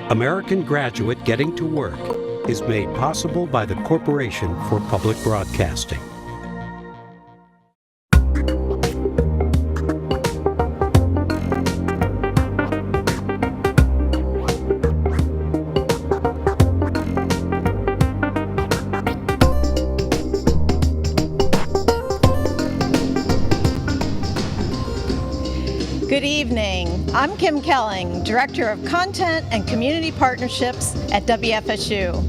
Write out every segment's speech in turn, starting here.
American Graduate Getting to Work is made possible by the Corporation for Public Broadcasting. Good evening. I'm Kim Kelling, Director of Content and Community Partnerships at WFSU.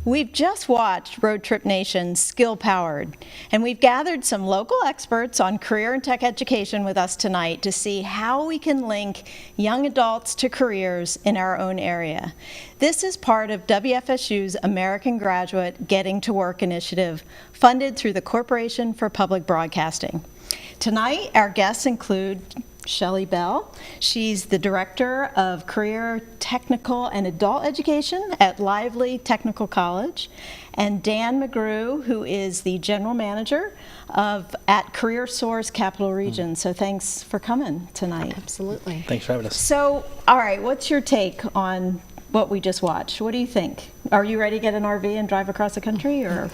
We've just watched Roadtrip Nation's Skill Powered, and we've gathered some local experts on career and tech education with us tonight to see how we can link young adults to careers in our own area. This is part of WFSU's American Graduate Getting to Work initiative, funded through the Corporation for Public Broadcasting. Tonight, our guests include Shelley Bell. She's the Director of Career, Technical, and Adult Education at Lively Technical College, and Dan McGrew, who is the General Manager at Career Source Capital Region. So thanks for coming tonight. Absolutely. Thanks for having us. So, all right, what's your take on what we just watched? What do you think? Are you ready to get an RV and drive across the country, or?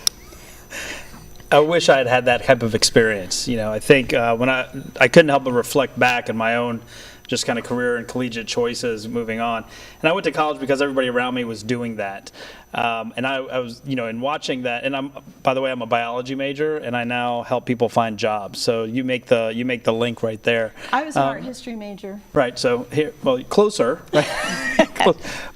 I wish I had had that type of experience. I think when I couldn't help but reflect back on my own just kind of career and collegiate choices moving on. And I went to college because everybody around me was doing that. And I was, in watching that, and by the way, I'm a biology major, and I now help people find jobs. So you make the link right there. I was an art history major. Right. So here, well, closer. Right?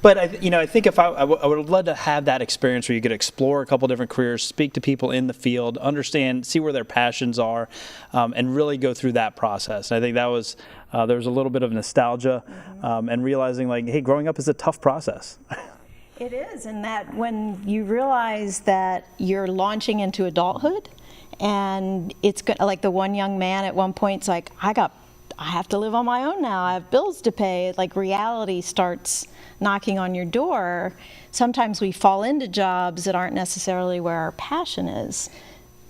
But I think if I would love to have that experience where you could explore a couple different careers, speak to people in the field, understand, see where their passions are, and really go through that process. And I think that was there was a little bit of nostalgia, and realizing hey, growing up is a tough process. It is, and that when you realize that you're launching into adulthood, and it's like the one young man at one point, it's like, I have to live on my own now. I have bills to pay. Like reality starts knocking on your door. Sometimes we fall into jobs that aren't necessarily where our passion is.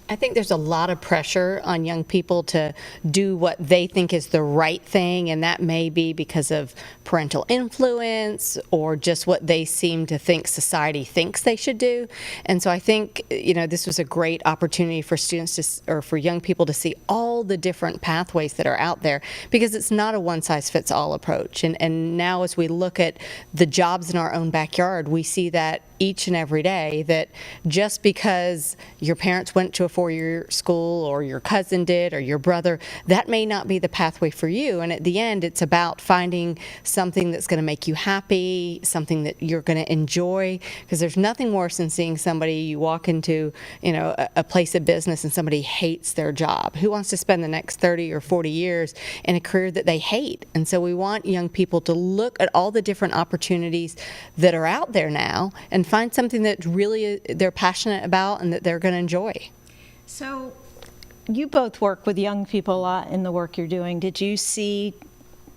I think there's a lot of pressure on young people to do what they think is the right thing, and that may be because of parental influence or just what they seem to think society thinks they should do. And so I think, this was a great opportunity for students or for young people to see all the different pathways that are out there, because it's not a one-size-fits-all approach. And now as we look at the jobs in our own backyard, we see that each and every day, that just because your parents went to a four-year school or your cousin did or your brother, that may not be the pathway for you. And at the end, it's about finding something that's going to make you happy, something that you're going to enjoy, because there's nothing worse than seeing somebody, you walk into a place of business and somebody hates their job. Who wants to spend the next 30 or 40 years in a career that they hate? And so we want young people to look at all the different opportunities that are out there now and find something that really they're passionate about and that they're going to enjoy. So you both work with young people a lot in the work you're doing. Did you see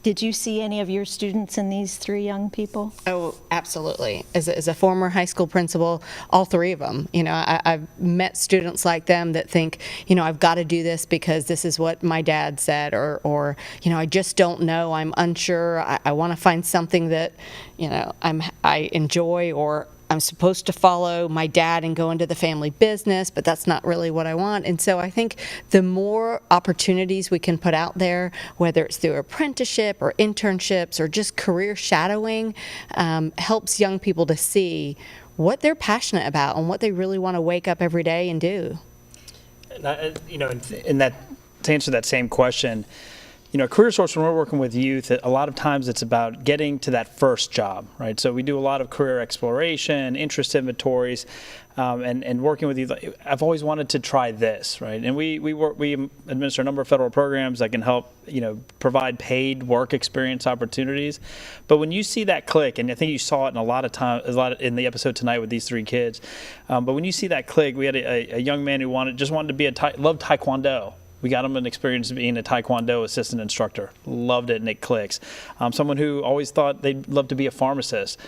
any of your students in these three young people? Oh, absolutely. As a former high school principal, all three of them, I've met students like them that think, I've got to do this because this is what my dad said, or I just don't know, I'm unsure, I want to find something that, I enjoy, or I'm supposed to follow my dad and go into the family business, but that's not really what I want. And so I think the more opportunities we can put out there, whether it's through apprenticeship or internships or just career shadowing, helps young people to see what they're passionate about and what they really want to wake up every day and do. In that, to answer that same question, Career Source, when we're working with youth, a lot of times it's about getting to that first job, right? So we do a lot of career exploration, interest inventories, and working with youth. I've always wanted to try this, right? And we administer a number of federal programs that can help, provide paid work experience opportunities. But when you see that click, and I think you saw it in a lot in the episode tonight with these three kids, but when you see that click, we had a young man who loved Taekwondo. We got him an experience being a Taekwondo assistant instructor. Loved it, and it clicks. Someone who always thought they'd love to be a pharmacist.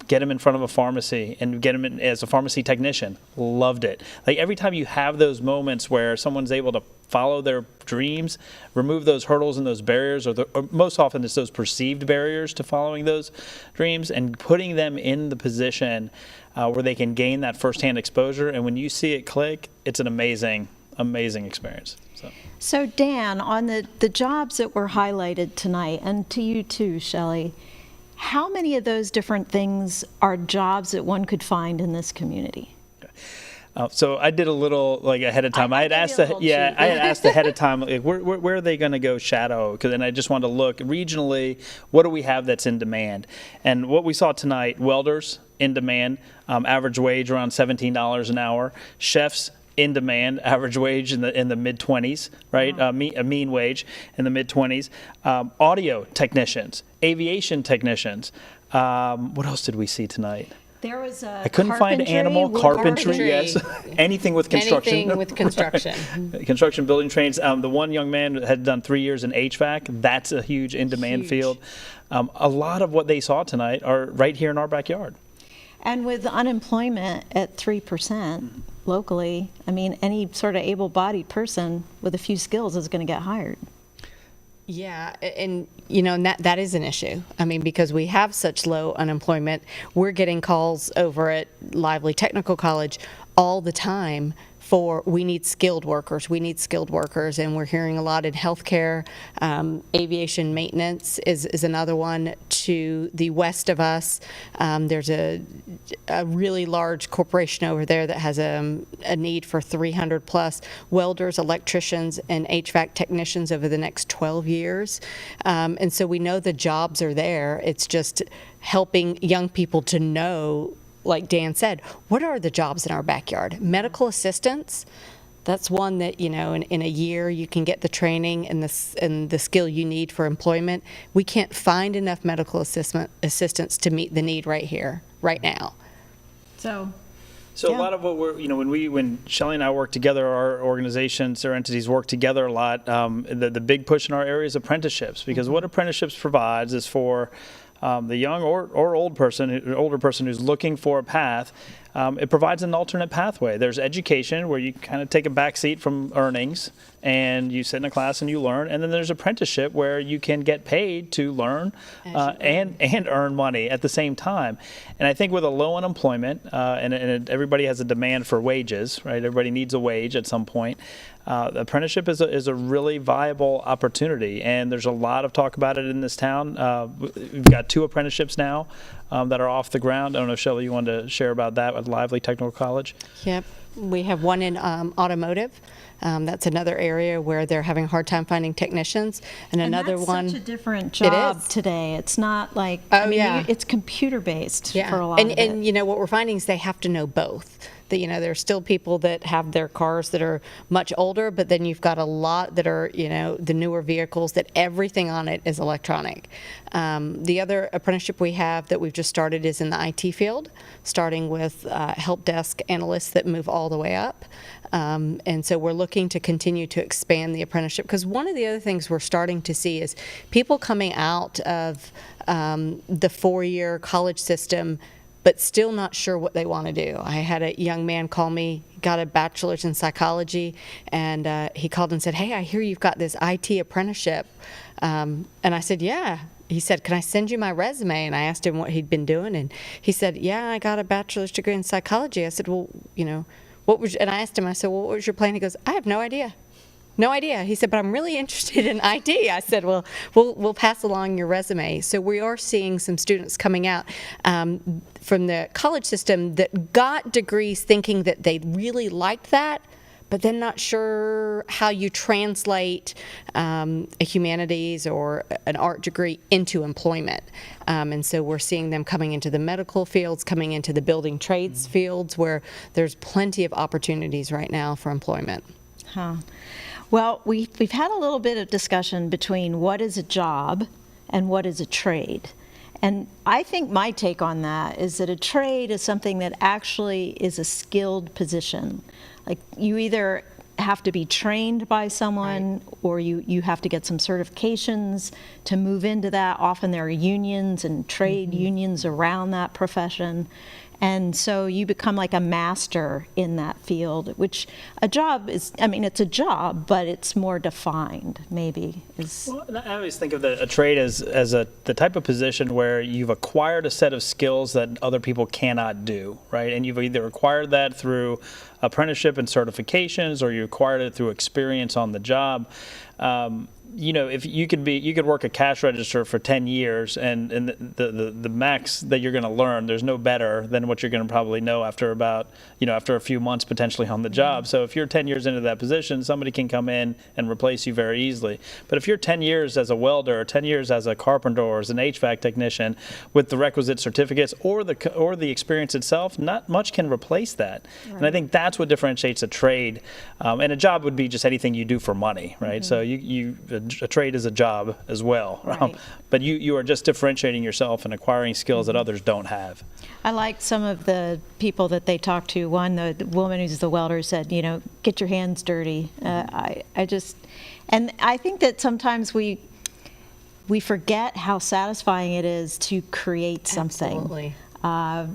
Get him in front of a pharmacy and get him in as a pharmacy technician. Loved it. Like every time you have those moments where someone's able to follow their dreams, remove those hurdles and those barriers, or most often it's those perceived barriers to following those dreams, and putting them in the position where they can gain that firsthand exposure. And when you see it click, it's an amazing experience. So Dan, on the jobs that were highlighted tonight, and to you too, Shelley, how many of those different things are jobs that one could find in this community? So I did a little ahead of time. I had asked ahead of time, where are they going to go shadow? And I just wanted to look regionally. What do we have that's in demand? And what we saw tonight: welders in demand, average wage around $17 an hour. Chefs in demand, average wage in the mid-20s, right? Wow. A mean wage in the mid-20s. Audio technicians, aviation technicians. What else did we see tonight? There was I couldn't find animal, carpentry, yes. Anything with construction. Anything with construction. Right. Construction, building trades. The one young man had done 3 years in HVAC. That's a huge in-demand field. A lot of what they saw tonight are right here in our backyard. And with unemployment at 3% locally, I mean, any sort of able-bodied person with a few skills is going to get hired. Yeah, and that is an issue. I mean, because we have such low unemployment, we're getting calls over at Lively Technical College all the time for we need skilled workers, and we're hearing a lot in healthcare. Aviation maintenance is another one. To the west of us, there's a really large corporation over there that has a need for 300 plus welders, electricians, and HVAC technicians over the next 12 years. And so we know the jobs are there. It's just helping young people to know, like Dan said, what are the jobs in our backyard? Medical assistants, that's one that, in a year you can get the training and the skill you need for employment. We can't find enough medical assistants to meet the need right here, right now. So a lot of what we're, when Shelley and I work together, our organizations, our entities work together a lot. The big push in our area is apprenticeships, because what apprenticeships provides is for the young or older person who's looking for a path. It provides an alternate pathway. There's education, where you kind of take a back seat from earnings and you sit in a class and you learn. And then there's apprenticeship, where you can get paid to learn and earn money at the same time. And I think with a low unemployment, and everybody has a demand for wages, right? Everybody needs a wage at some point. The apprenticeship is a really viable opportunity, and there's a lot of talk about it in this town. We've got 2 apprenticeships now that are off the ground. I don't know, Shelley, you wanted to share about that with Lively Technical College? Yep. We have one in automotive. That's another area where they're having a hard time finding technicians. And another that's one. Such a different job today. It's not like, it's computer-based for a lot of it. And what we're finding is they have to know both. That, there's still people that have their cars that are much older, but then you've got a lot that are, the newer vehicles that everything on it is electronic. The other apprenticeship we have that we've just started is in the IT field, starting with help desk analysts that move all the way up. And so we're looking to continue to expand the apprenticeship, because one of the other things we're starting to see is people coming out of the 4-year college system but still not sure what they want to do. I had a young man call me, got a bachelor's in psychology, and he called and said, "Hey, I hear you've got this IT apprenticeship." And I said, "Yeah." He said, "Can I send you my resume?" And I asked him what he'd been doing, and he said, "Yeah, I got a bachelor's degree in psychology." I said, "Well, what was?" And I asked him, I said, "Well, what was your plan?" He goes, "I have no idea." No idea. He said, "But I'm really interested in IT." I said, "Well, we'll pass along your resume." So we are seeing some students coming out from the college system that got degrees thinking that they really liked that, but then not sure how you translate a humanities or an art degree into employment. And so we're seeing them coming into the medical fields, coming into the building trades fields, where there's plenty of opportunities right now for employment. Huh. Well, we've had a little bit of discussion between what is a job and what is a trade. And I think my take on that is that a trade is something that actually is a skilled position. Like, you either have to be trained by someone, or you have to get some certifications to move into that. Often there are unions and trade unions around that profession. And so you become like a master in that field, which a job is, I mean, it's a job, but it's more defined, maybe. Well, I always think of a trade as the type of position where you've acquired a set of skills that other people cannot do, right? And you've either acquired that through apprenticeship and certifications, or you acquired it through experience on the job. If you could work a cash register for 10 years, and the max that you're going to learn, there's no better than what you're going to probably know after a few months potentially on the job. So if you're 10 years into that position, somebody can come in and replace you very easily. But if you're 10 years as a welder, or 10 years as a carpenter, or as an HVAC technician with the requisite certificates or the experience itself, not much can replace that. Right. And I think that's what differentiates a trade. And a job would be just anything you do for money, right? Mm-hmm. So a trade is a job as well, right. But you are just differentiating yourself and acquiring skills that others don't have. I like some of the people that they talked to. One, the woman who's the welder, said, get your hands dirty. And I think that sometimes we forget how satisfying it is to create something. Absolutely.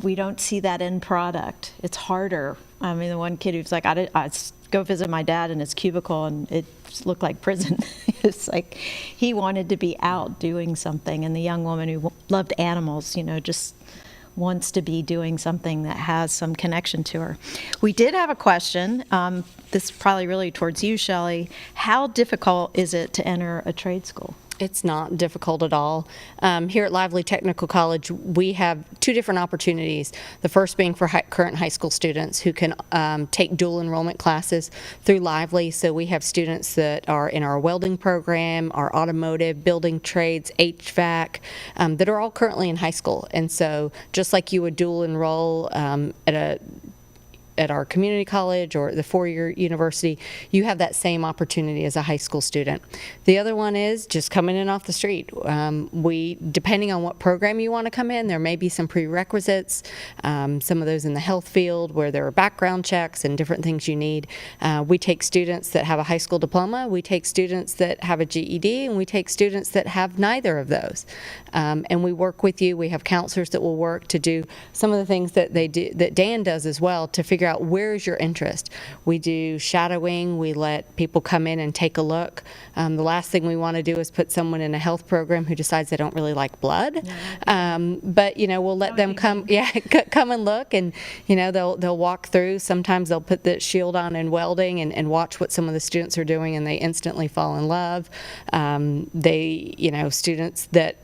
We don't see that end product. It's harder. I mean, the one kid who's like, I go visit my dad in his cubicle, and it looked like prison. It's like he wanted to be out doing something, and the young woman who loved animals, just wants to be doing something that has some connection to her. We did have a question. This is probably really towards you, Shelley. How difficult is it to enter a trade school? It's not difficult at all. Here at Lively Technical College, we have two different opportunities. The first being for current high school students who can take dual enrollment classes through Lively. So we have students that are in our welding program, our automotive, building trades, HVAC, that are all currently in high school. And so just like you would dual enroll at our community college or the four-year university, you have that same opportunity as a high school student. The other one is just coming in off the street. Depending on what program you want to come in, there may be some prerequisites, some of those in the health field where there are background checks and different things you need. We take students that have a high school diploma, we take students that have a GED, and we take students that have neither of those. And we work with you. We have counselors that will work to do some of the things that they do, that Dan does as well, to figure out where is your interest. We do shadowing. We let people come in and take a look. The last thing we want to do is put someone in a health program who decides they don't really like blood. But we'll let them come and look, and they'll walk through. Sometimes they'll put the shield on in welding and watch what some of the students are doing, and they instantly fall in love. Students that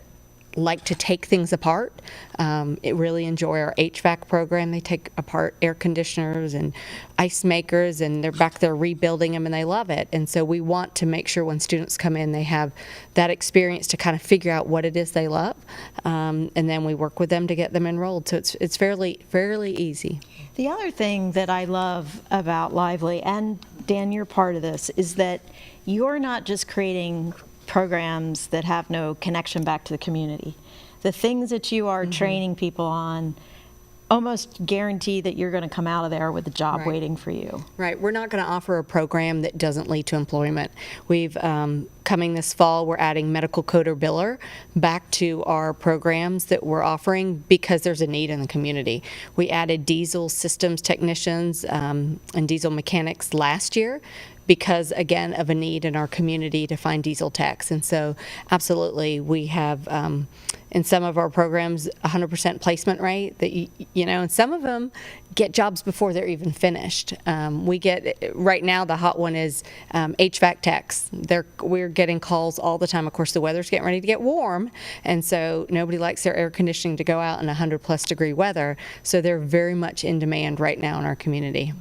like to take things apart. Really enjoy our HVAC program. They take apart air conditioners and ice makers, and they're back there rebuilding them, and they love it. And so we want to make sure when students come in, they have that experience to kind of figure out what it is they love, and then we work with them to get them enrolled. So it's fairly easy. The other thing that I love about Lively, and Dan, you're part of this, is that you're not just creating programs that have no connection back to the community. The things that you are training people on almost guarantee that you're going to come out of there with a job waiting for you. Right. We're not going to offer a program that doesn't lead to employment. We've coming this fall, we're adding medical coder biller back to our programs that we're offering because there's a need in the community. We added diesel systems technicians and diesel mechanics last year because, again, of a need in our community to find diesel techs. And so absolutely, we have in some of our programs 100% placement rate that and some of them get jobs before they're even finished. We get, right now the hot one is HVAC techs. We're getting calls all the time. Of course, the weather's getting ready to get warm, and so nobody likes their air conditioning to go out in 100+ degree weather. So they're very much in demand right now in our community.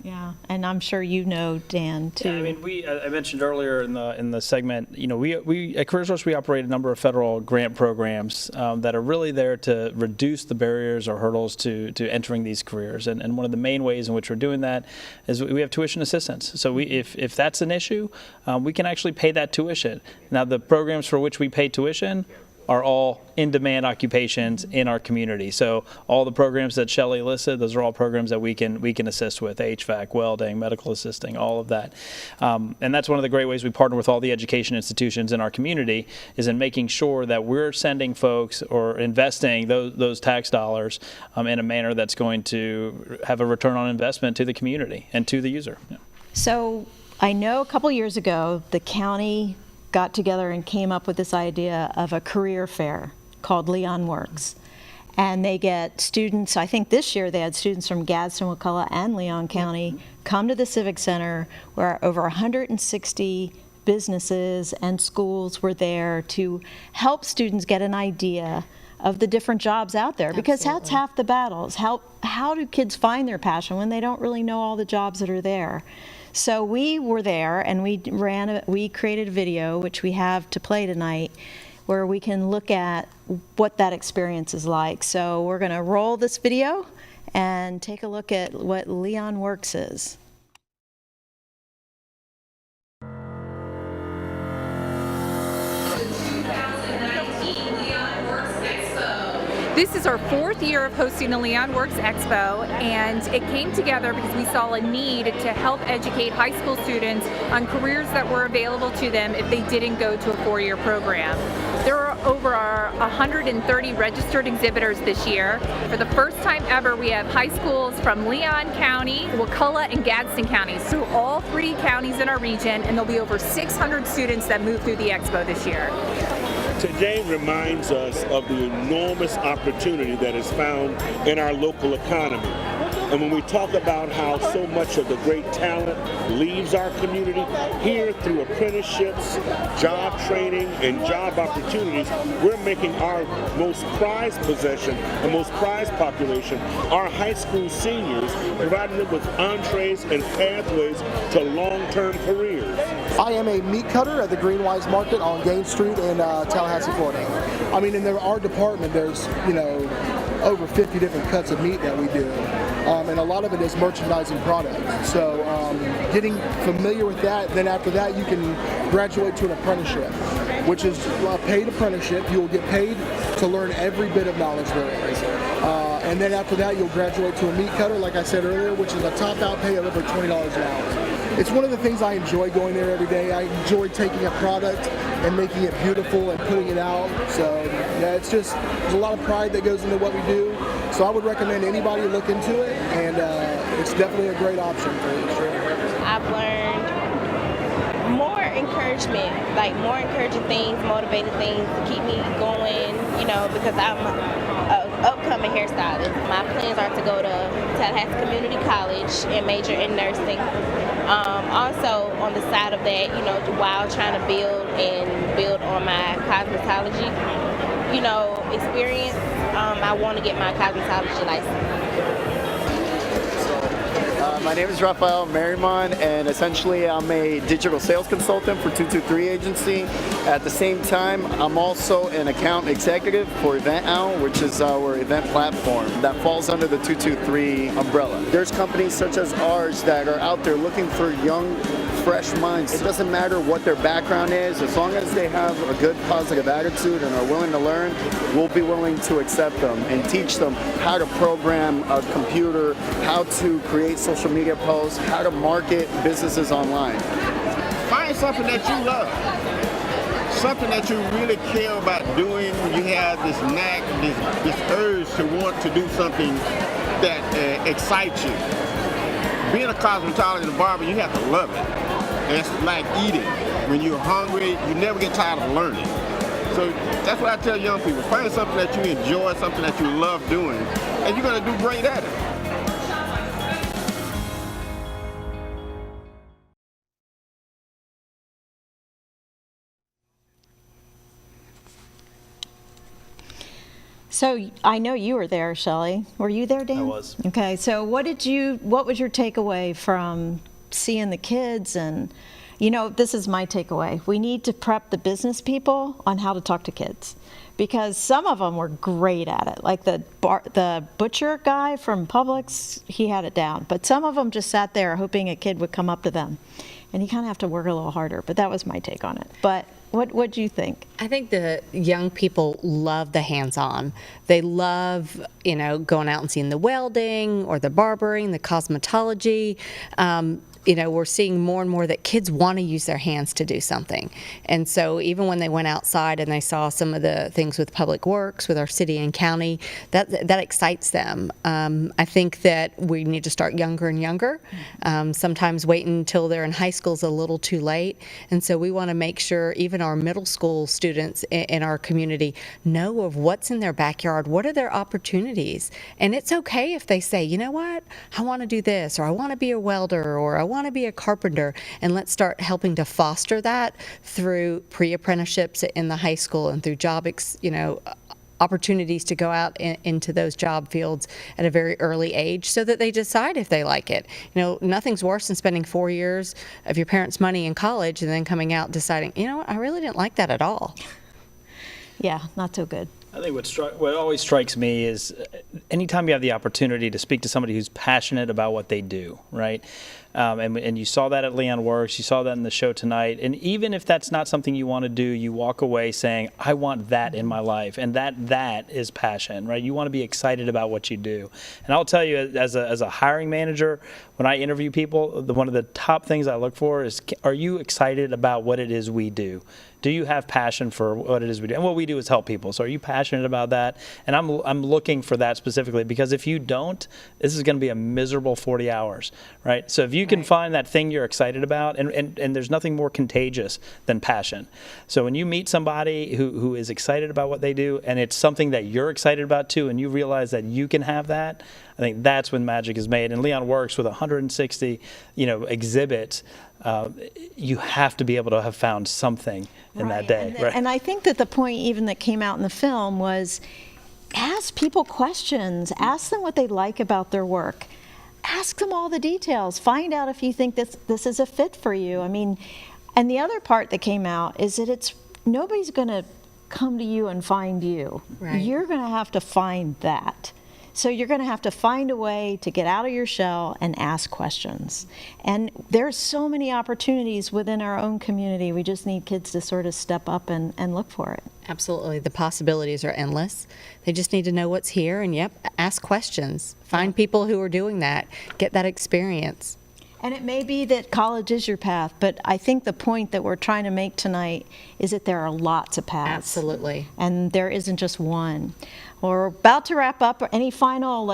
Yeah, and I'm sure Dan, too. Yeah, I mean, I mentioned earlier in the segment, we at CareerSource, we operate a number of federal grant programs that are really there to reduce the barriers or hurdles to entering these careers. And one of the main ways in which we're doing that is we have tuition assistance. So if that's an issue, we can actually pay that tuition. Now, the programs for which we pay tuition are all in-demand occupations in our community. So all the programs that Shelley listed, those are all programs that we can assist with: HVAC, welding, medical assisting, all of that. And that's one of the great ways we partner with all the education institutions in our community, is in making sure that we're sending folks or investing those tax dollars in a manner that's going to have a return on investment to the community and to the user. Yeah. So I know a couple years ago the county got together and came up with this idea of a career fair called Leon Works. And they get students, I think this year they had students from Gadsden, Wakulla, and Leon County come to the Civic Center, where over 160 businesses and schools were there to help students get an idea of the different jobs out there. Because that's half the battles. How do kids find their passion when they don't really know all the jobs that are there? So we were there, and we created a video, which we have to play tonight, where we can look at what that experience is like. So we're going to roll this video and take a look at what Leon Works is. This is our 4th year of hosting the Leon Works Expo, and it came together because we saw a need to help educate high school students on careers that were available to them if they didn't go to a 4-year program. There are over 130 registered exhibitors this year. For the first time ever, we have high schools from Leon County, Wakulla, and Gadsden counties, so all 3 counties in our region, and there'll be over 600 students that move through the expo this year. Today reminds us of the enormous opportunity that is found in our local economy. And when we talk about how so much of the great talent leaves our community, here through apprenticeships, job training, and job opportunities, we're making our most prized possession, the most prized population, our high school seniors, providing them with entrees and pathways to long-term careers. I am a meat cutter at the Greenwise Market on Gaines Street in Tallahassee, Florida. I mean, in our department, there's, over 50 different cuts of meat that we do. And a lot of it is merchandising product. So getting familiar with that, then after that you can graduate to an apprenticeship, which is a paid apprenticeship. You will get paid to learn every bit of knowledge there is. And then after that you'll graduate to a meat cutter, like I said earlier, which is a top out pay of over $20 an hour. It's one of the things I enjoy going there every day. I enjoy taking a product and making it beautiful and putting it out. So yeah, it's just, there's a lot of pride that goes into what we do. So I would recommend anybody look into it, and it's definitely a great option for you. Sure. I've learned more encouragement, like more encouraging things, motivating things to keep me going, because I'm an upcoming hairstylist. My plans are to go to Tallahassee Community College and major in nursing. Also, on the side of that, while trying to build on my cosmetology, experience, I want to get my cosmetology license. My name is Rafael Merrimon, and essentially I'm a digital sales consultant for 223 Agency. At the same time, I'm also an account executive for Event Owl, which is our event platform that falls under the 223 umbrella. There's companies such as ours that are out there looking for young, fresh minds. It doesn't matter what their background is, as long as they have a good, positive attitude and are willing to learn, we'll be willing to accept them and teach them how to program a computer, how to create social media posts, how to market businesses online. Find something that you love, something that you really care about doing. You have this knack, this urge to want to do something that excites you. Being a cosmetologist and barber, you have to love it. It's like eating. When you're hungry, you never get tired of learning. So that's what I tell young people. Find something that you enjoy, something that you love doing, and you're going to do great at it. So I know you were there, Shelley. Were you there, Dan? I was. Okay, so what was your takeaway from seeing the kids? And this is my takeaway. We need to prep the business people on how to talk to kids, because some of them were great at it. Like the butcher guy from Publix, he had it down. But some of them just sat there hoping a kid would come up to them. And you kind of have to work a little harder. But that was my take on it. But What do you think? I think the young people love the hands-on. They love, going out and seeing the welding or the barbering, the cosmetology. We're seeing more and more that kids want to use their hands to do something. And so even when they went outside and they saw some of the things with Public Works, with our city and county, that excites them. I think that we need to start younger and younger. Sometimes waiting until they're in high school is a little too late. And so we want to make sure even our middle school students in our community know of what's in their backyard, what are their opportunities. And it's okay if they say, you know what, I want to do this, or I want to be a welder, or I want to be a carpenter, and let's start helping to foster that through pre-apprenticeships in the high school and through opportunities to go out into those job fields at a very early age so that they decide if they like it. Nothing's worse than spending 4 years of your parents' money in college and then coming out deciding, what, I really didn't like that at all. Yeah, not so good. I think what always strikes me is anytime you have the opportunity to speak to somebody who's passionate about what they do, right? And you saw that at Leon Works, you saw that in the show tonight. And even if that's not something you want to do, you walk away saying, I want that in my life. And that is passion, right? You want to be excited about what you do. And I'll tell you, as a hiring manager, when I interview people, one of the top things I look for is, are you excited about what it is we do? Do you have passion for what it is we do? And what we do is help people. So are you passionate about that? And I'm looking for that specifically, because if you don't, this is going to be a miserable 40 hours, right? So if you can find that thing you're excited about, and there's nothing more contagious than passion. So when you meet somebody who is excited about what they do, and it's something that you're excited about too, and you realize that you can have that, I think that's when magic is made. And Leon Works with 160, exhibits. You have to be able to have found something in that day. Right. And I think that the point even that came out in the film was ask people questions. Ask them what they like about their work. Ask them all the details. Find out if you think this is a fit for you. I mean, and the other part that came out is that nobody's going to come to you and find you. Right. You're going to have to find that. So you're going to have to find a way to get out of your shell and ask questions. And there's so many opportunities within our own community. We just need kids to sort of step up and look for it. Absolutely. The possibilities are endless. They just need to know what's here and, ask questions. Find people who are doing that. Get that experience. And it may be that college is your path, but I think the point that we're trying to make tonight is that there are lots of paths. Absolutely. And there isn't just one. We're about to wrap up. Any final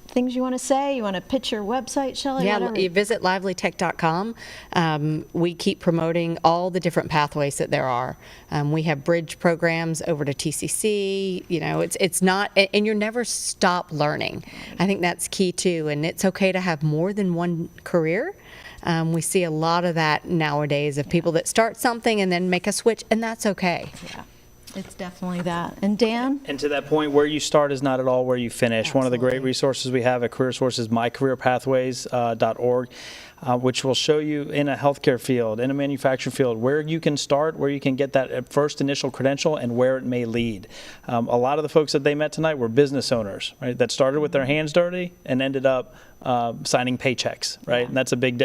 things you want to say? You want to pitch your website, Shelley? Yeah, Whatever. you visit livelytech.com. We keep promoting all the different pathways that there are. We have bridge programs over to TCC. It's not, and you're never stop learning. I think that's key too. And it's okay to have more than one career. We see a lot of that nowadays of people that start something and then make a switch, and that's okay. Yeah. It's definitely that. And Dan? And to that point, where you start is not at all where you finish. Absolutely. One of the great resources we have at CareerSource is mycareerpathways.org, which will show you in a healthcare field, in a manufacturing field, where you can start, where you can get that first initial credential, and where it may lead. A lot of the folks that they met tonight were business owners, right, that started with their hands dirty and ended up signing paychecks, right? Yeah. And that's a big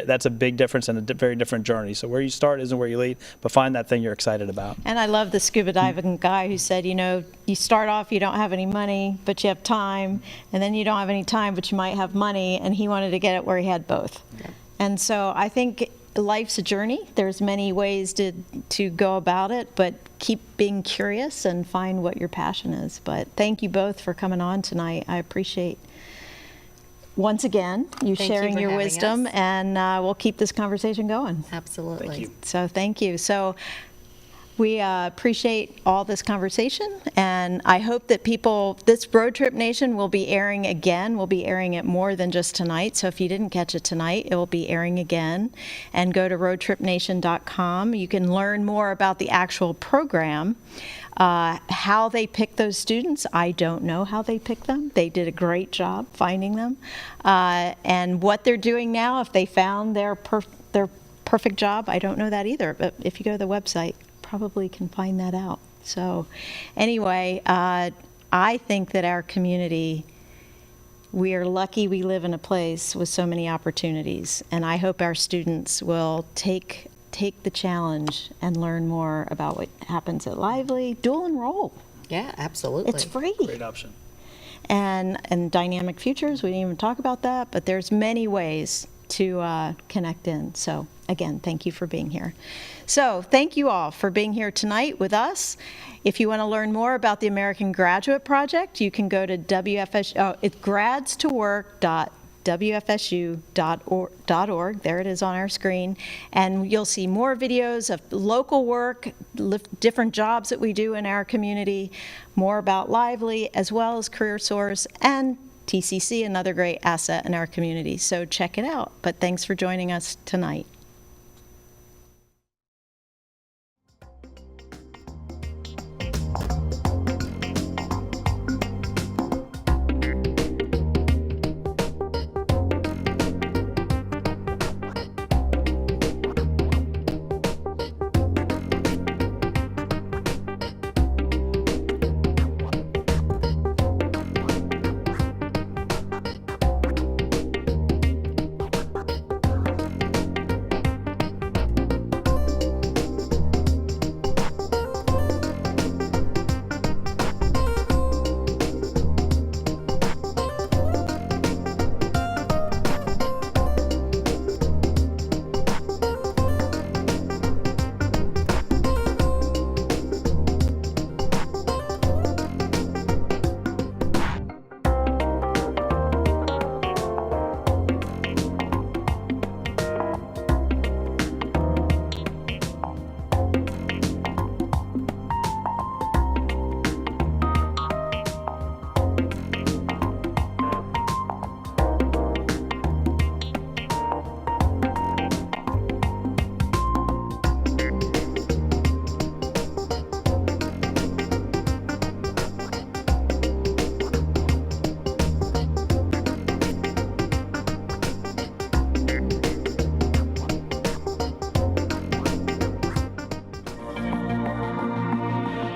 difference and a very different journey. So where you start isn't where you lead, but find that thing you're excited about. And I love the scuba diving guy who said, you start off, you don't have any money, but you have time, and then you don't have any time, but you might have money, and he wanted to get it where he had both. Yeah. And so I think life's a journey. There's many ways to go about it, but keep being curious and find what your passion is. But thank you both for coming on tonight. I appreciate once again, you sharing your wisdom, and we'll keep this conversation going. Absolutely. Thank you. So thank you. So we appreciate all this conversation, and I hope that this Road Trip Nation will be airing again. We'll be airing it more than just tonight. So if you didn't catch it tonight, it will be airing again. And go to roadtripnation.com. You can learn more about the actual program. How they pick those students, I don't know how they pick them. They did a great job finding them. And what they're doing now, if they found their perfect job, I don't know that either. But if you go to the website, probably can find that out. So anyway, I think that our community, we are lucky we live in a place with so many opportunities. And I hope our students will take take the challenge and learn more about what happens at Lively, dual enroll. Yeah, absolutely. It's free. Great option. And Dynamic Futures, we didn't even talk about that, but there's many ways to connect in. So again, thank you for being here. So thank you all for being here tonight with us. If you want to learn more about the American Graduate Project, you can go to it's gradstowork.wfsu.org. There it is on our screen. And you'll see more videos of local work, different jobs that we do in our community, more about Lively, as well as CareerSource and TCC, another great asset in our community. So check it out. But thanks for joining us tonight.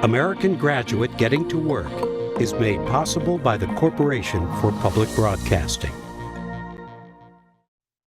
American Graduate Getting to Work is made possible by the Corporation for Public Broadcasting.